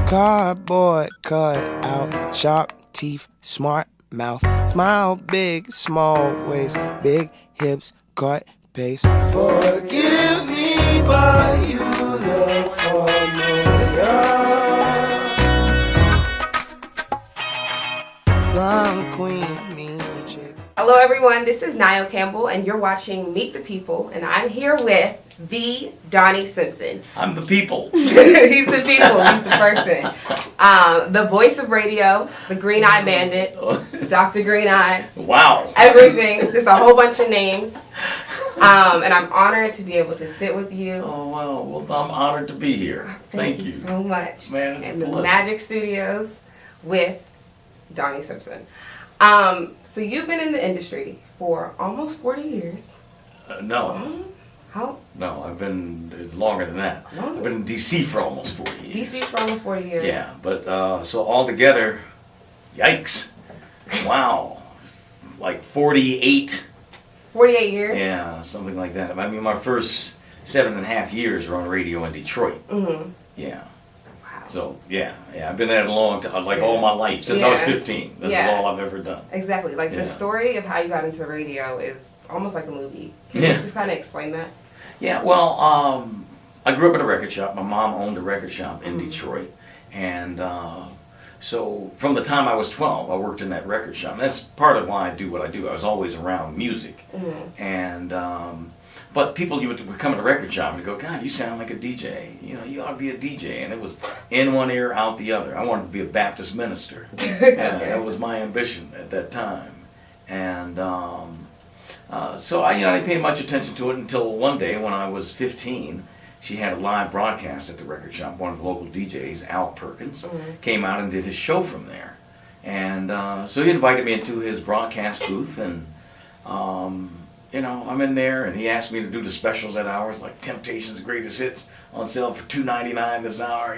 Cardboard cut out, sharp teeth, smart mouth, smile big, small waist, big hips, cut pace. Forgive me, but you look familiar. Prom queen, mean chick. Hello everyone, this is Niall Campbell and you're watching Meet the People, and I'm here with the Donnie Simpson. I'm the people. He's the people, he's the person. The voice of radio, the Green Eye Bandit, Dr. Green Eyes. Wow. Everything, just a whole bunch of names. And I'm honored to be able to sit with you. Oh, wow. Well, I'm honored to be here. Thank you so much. Man, it's in a the pleasure. Magic Studios with Donnie Simpson. So you've been in the industry for almost 40 years. No. How? No, it's longer than that. Longer? I've been in D.C. for almost 40 years. DC for almost 40 years. Yeah, but so altogether, yikes. Wow. Like 48. 48 years? Yeah, something like that. I mean, my first 7.5 years were on radio in Detroit. Mm-hmm. Yeah. Wow. So, yeah, I've been at it a long time, like all my life, since I was 15. This is all I've ever done. Exactly. Like the story of how you got into radio is almost like a movie. Can you just kind of explain that? Yeah, well, I grew up in a record shop. My mom owned a record shop in Detroit. And so from the time I was 12, I worked in that record shop. And that's part of why I do what I do. I was always around music. Mm-hmm. And but people would come in the record shop and go, God, you sound like a DJ. You know, you ought to be a DJ. And it was in one ear, out the other. I wanted to be a Baptist minister. That was my ambition at that time. And so I didn't pay much attention to it until one day when I was 15. She had a live broadcast at the record shop. One of the local DJs, Al Perkins, came out and did his show from there. And so he invited me into his broadcast booth, and I'm in there, and he asked me to do the specials at hours, like Temptations' Greatest Hits on sale for $2.99 this hour,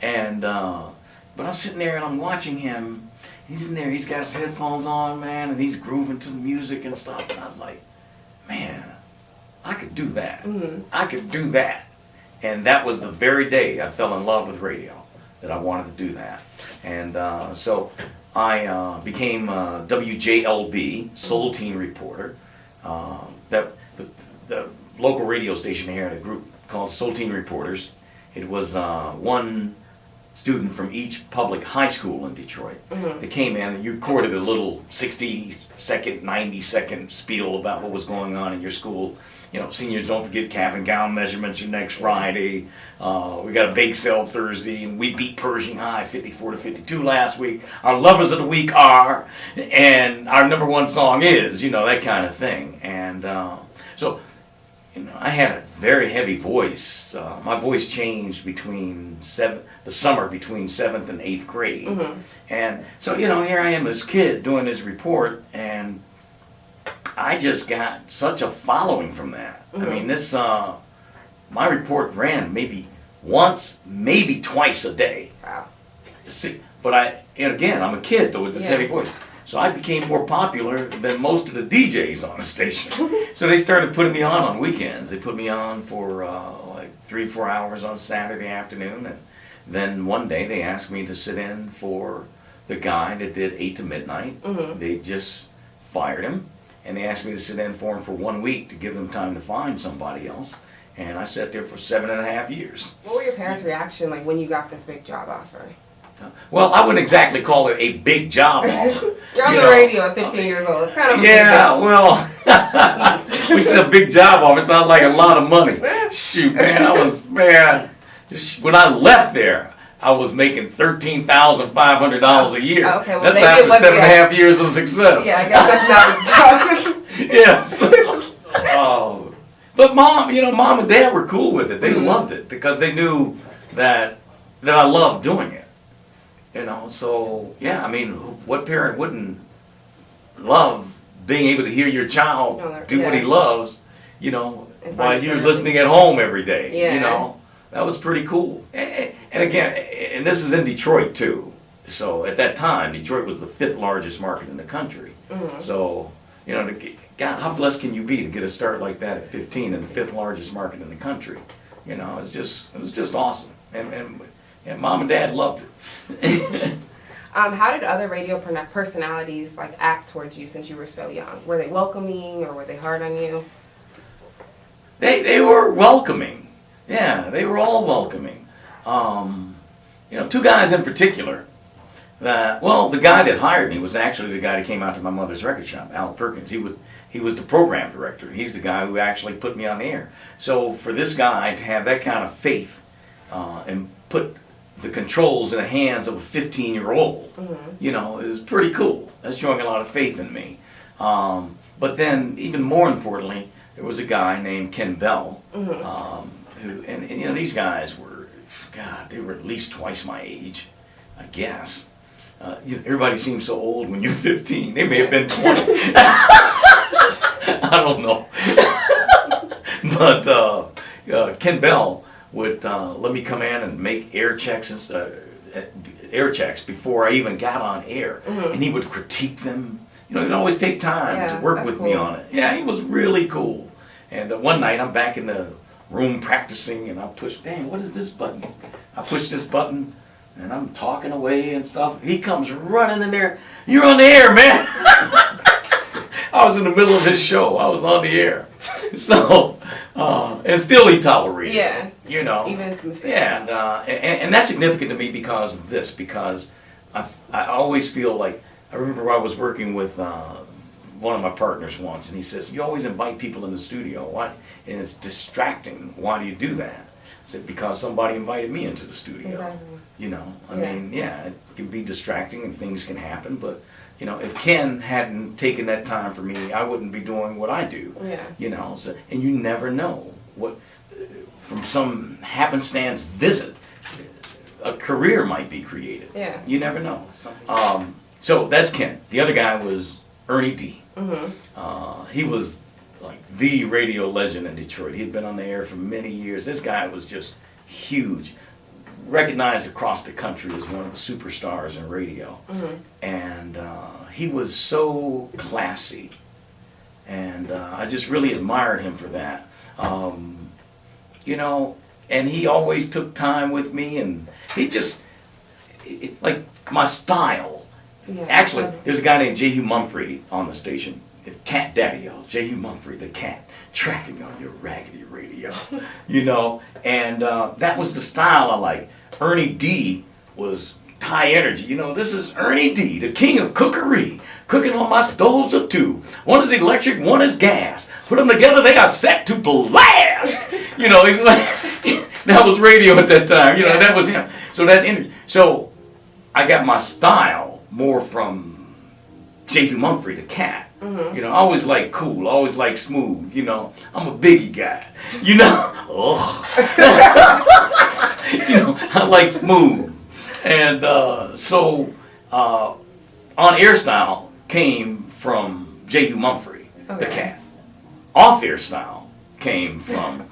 And but I'm sitting there and I'm watching him. He's in there, he's got his headphones on, man, and he's grooving to the music and stuff. And I was like, man, I could do that. Mm-hmm. I could do that. And that was the very day I fell in love with radio, that I wanted to do that. And so I became WJLB, Soul Teen Reporter. The local radio station here had a group called Soul Teen Reporters. It was one student from each public high school in Detroit. They came in and you recorded a little 60-second, 90-second spiel about what was going on in your school. Seniors, don't forget cap and gown measurements are next Friday. We got a bake sale Thursday, and we beat Pershing High 54-52 last week. Our lovers of the week are, and our number one song is, that kind of thing. And so I had a very heavy voice. My voice changed between the summer between 7th and 8th grade. And so, here I am, this kid doing this report, and I just got such a following from that. I mean, my report ran maybe once, maybe twice a day. Wow. See, but again, I'm a kid though with this heavy voice. So I became more popular than most of the DJs on the station. So they started putting me on weekends. They put me on for like 3-4 hours on Saturday afternoon. And then one day they asked me to sit in for the guy that did 8 to midnight. They just fired him. And they asked me to sit in for him for 1 week to give them time to find somebody else. And I sat there for 7.5 years. What were your parents' reaction like when you got this big job offer? Well, I wouldn't exactly call it a big job offer. You're on the radio at 15 years old. It's kind of a big job. We said a big job offer sounds like a lot of money. Shoot, man, when I left there, I was making $13,500 a year. Okay, well, that's after 7.5 years of success. Yeah, I guess that's not a job. Yes. But mom and dad were cool with it. They loved it because they knew that I loved doing it. So yeah, I mean, what parent wouldn't love being able to hear your child do what he loves, while you're listening at home every day. Yeah. That was pretty cool. And again, and this is in Detroit too. So at that time, Detroit was the 5th largest market in the country. So, God, how blessed can you be to get a start like that at 15 in the 5th largest market in the country? It was just awesome. And And Mom and Dad loved it. How did other radio personalities like act towards you since you were so young? Were they welcoming or were they hard on you? They were welcoming. Yeah, they were all welcoming. Two guys in particular. The guy that hired me was actually the guy that came out to my mother's record shop, Al Perkins. He was the program director. He's the guy who actually put me on the air. So for this guy to have that kind of faith and put the controls in the hands of a 15-year-old, is pretty cool. That's showing a lot of faith in me. But then, even more importantly, there was a guy named Ken Bell, who, and these guys were, God, they were at least twice my age, I guess. Everybody seems so old when you're 15. They may have been 20. I don't know. But Ken Bell would let me come in and make air checks before I even got on air, and he would critique them. He'd always take time to work with me on it. Yeah, he was really cool. And one night I'm back in the room practicing, and I push, dang, what is this button? I push this button, and I'm talking away and stuff. He comes running in there. You're on the air, man. I was in the middle of his show. I was on the air. So, and still he tolerated it. Yeah. Even mistakes. Yeah, and that's significant to me because of this, because I always feel like, I remember I was working with one of my partners once, and he says, you always invite people in the studio. Why? And it's distracting. Why do you do that? I said, because somebody invited me into the studio. Exactly. I mean, it can be distracting and things can happen, but if Ken hadn't taken that time for me, I wouldn't be doing what I do. Yeah. So, and you never know what, from some happenstance visit, a career might be created. Yeah. You never know. So that's Ken. The other guy was Ernie D. He was like the radio legend in Detroit. He'd been on the air for many years. This guy was just huge, recognized across the country as one of the superstars in radio. And he was so classy, and I just really admired him for that. And he always took time with me, and he just, like my style. Yeah. Actually, there's a guy named Jehu Mumfree on the station. It's Cat Daddy-O, Jehu Mumfree, the cat, tracking on your raggedy radio. And that was the style I like. Ernie D was high energy. This is Ernie D, the king of cookery, cooking on my stoves of two. One is electric, one is gas. Put them together, they are set to blast. He's like, that was radio at that time. That was him. So that energy. So I got my style more from Jehu Mumfree, the cat. I always like cool, always like smooth. I'm a Biggie guy. I like smooth. And so on-air style came from Jehu Mumfree, the cat. Off-air style came from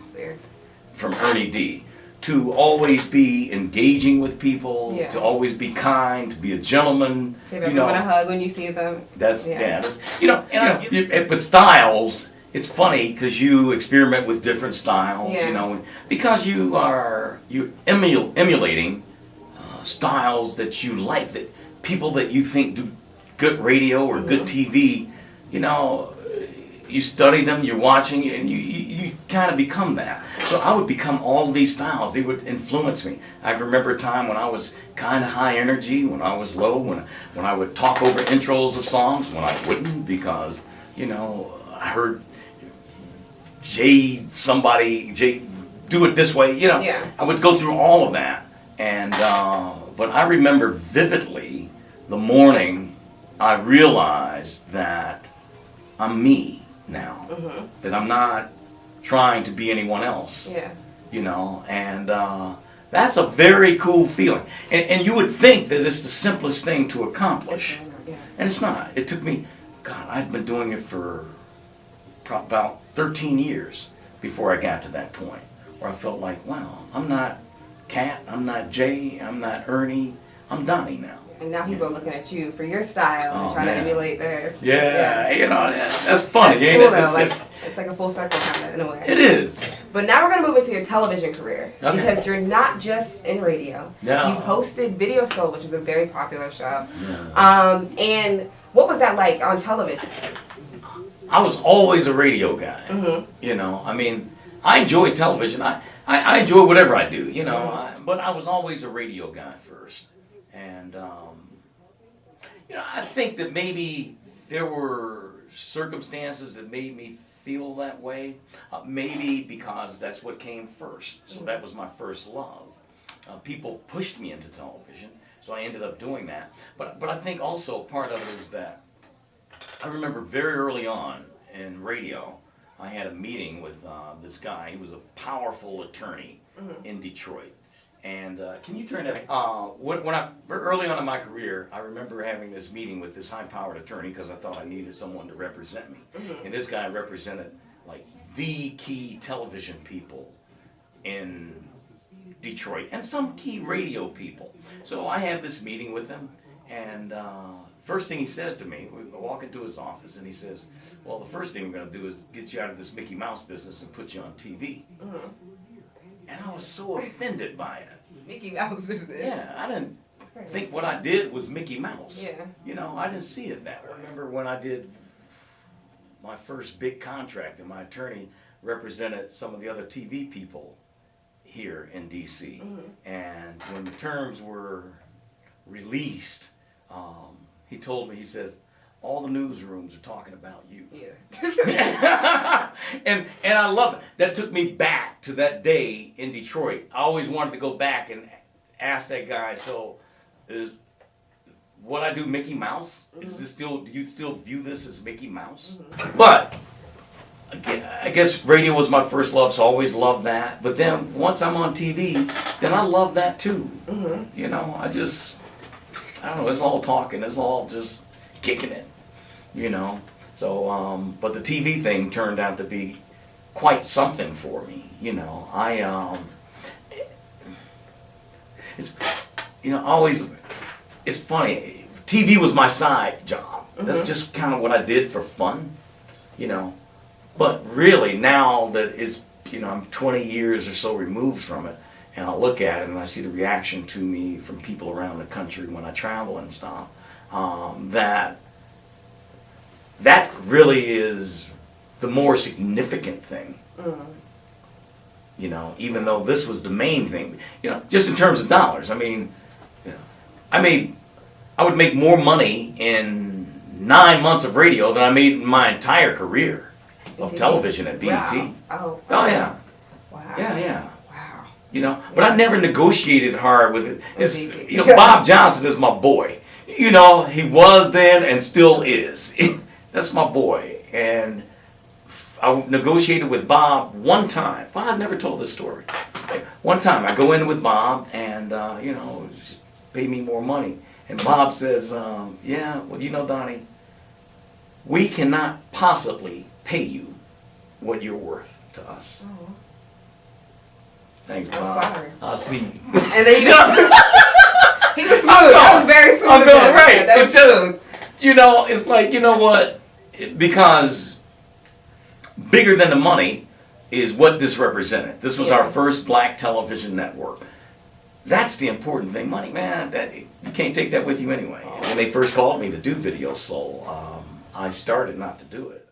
Ernie D. To always be engaging with people, to always be kind, to be a gentleman. Give everyone a hug when you see them. That's with styles, it's funny because you experiment with different styles, because you're emulating styles that you like, that people that you think do good radio or good TV, you study them, you're watching, and you kind of become that. So I would become all these styles. They would influence me. I remember a time when I was kind of high energy, when I was low, when I would talk over intros of songs, when I wouldn't, because, I heard Jay do it this way, I would go through all of that. And, but I remember vividly the morning I realized that I'm me now, that I'm not trying to be anyone else, and that's a very cool feeling. And you would think that it's the simplest thing to accomplish, and it's not. It took me, I'd been doing it for about 13 years before I got to that point where I felt like, wow, I'm not Cat, I'm not Jay, I'm not Ernie, I'm Donnie now. And now people are looking at you for your style and trying to emulate theirs. Yeah, that's funny. That's cool though. It's like a full circle kind of in a way. It is. But now we're going to move into your television career. Okay. Because you're not just in radio. No. You hosted Video Soul, which is a very popular show. Yeah. And what was that like on television? I was always a radio guy. Mm-hmm. You know, I mean, I enjoy television. I enjoy whatever I do, you know, but I was always a radio guy first. And, you know, I think that maybe there were circumstances that made me feel that way. Maybe because that's what came first. So that was my first love. People pushed me into television, so I ended up doing that. But I think also part of it is that I remember very early on in radio, I had a meeting with this guy. He was a powerful attorney in Detroit. And can you turn that? Early on in my career, I remember having this meeting with this high-powered attorney because I thought I needed someone to represent me. And this guy represented like the key television people in Detroit and some key radio people. So I have this meeting with him, and first thing he says to me, we walk into his office, and he says, well, the first thing we're going to do is get you out of this Mickey Mouse business and put you on TV. And I was so offended by it. Mickey Mouse business. Yeah, I didn't think what I did was Mickey Mouse. Yeah. You know, I didn't see it that way. I remember when I did my first big contract, and my attorney represented some of the other TV people here in D.C. And when the terms were released, he told me, he says, all the newsrooms are talking about you. Yeah. and I love it. That took me back to that day in Detroit. I always wanted to go back and ask that guy, so is what I do Mickey Mouse? Is this still, do you still view this as Mickey Mouse? But again, I guess radio was my first love, so I always loved that. But then once I'm on TV, then I love that too. You know, I don't know, it's all talking, it's all just kicking it, you know. So, but the TV thing turned out to be quite something for me, you know. It's, you know, always, it's funny, TV was my side job. That's just kind of what I did for fun, you know. But really, now that it's, you know, I'm 20 years or so removed from it, and I look at it and I see the reaction to me from people around the country when I travel and stuff, that really is the more significant thing. You know, even though this was the main thing, you know, just in terms of dollars. I mean, you know, I would make more money in 9 months of radio than I made in my entire career of television at BET. Wow. Oh yeah. Wow. Yeah. Wow. You know, but I never negotiated hard with it. It's, you know, Bob Johnson is my boy. You know, he was then and still is. That's my boy. And I negotiated with Bob one time. Well, I've never told this story. One time I go in with Bob and, you know, pay me more money. And Bob says, yeah, well, you know, Donnie, we cannot possibly pay you what you're worth to us. Oh. Thanks, That's Bob. flattering. I'll see you. And then you just, he was smooth. That was very smooth. I'm feeling right. That was It's just, smooth. you know, it's like, you know what? Because bigger than the money is what this represented. This was our first black television network. That's the important thing. Money, man, that, you can't take that with you anyway. When they first called me to do Video Soul, I started not to do it.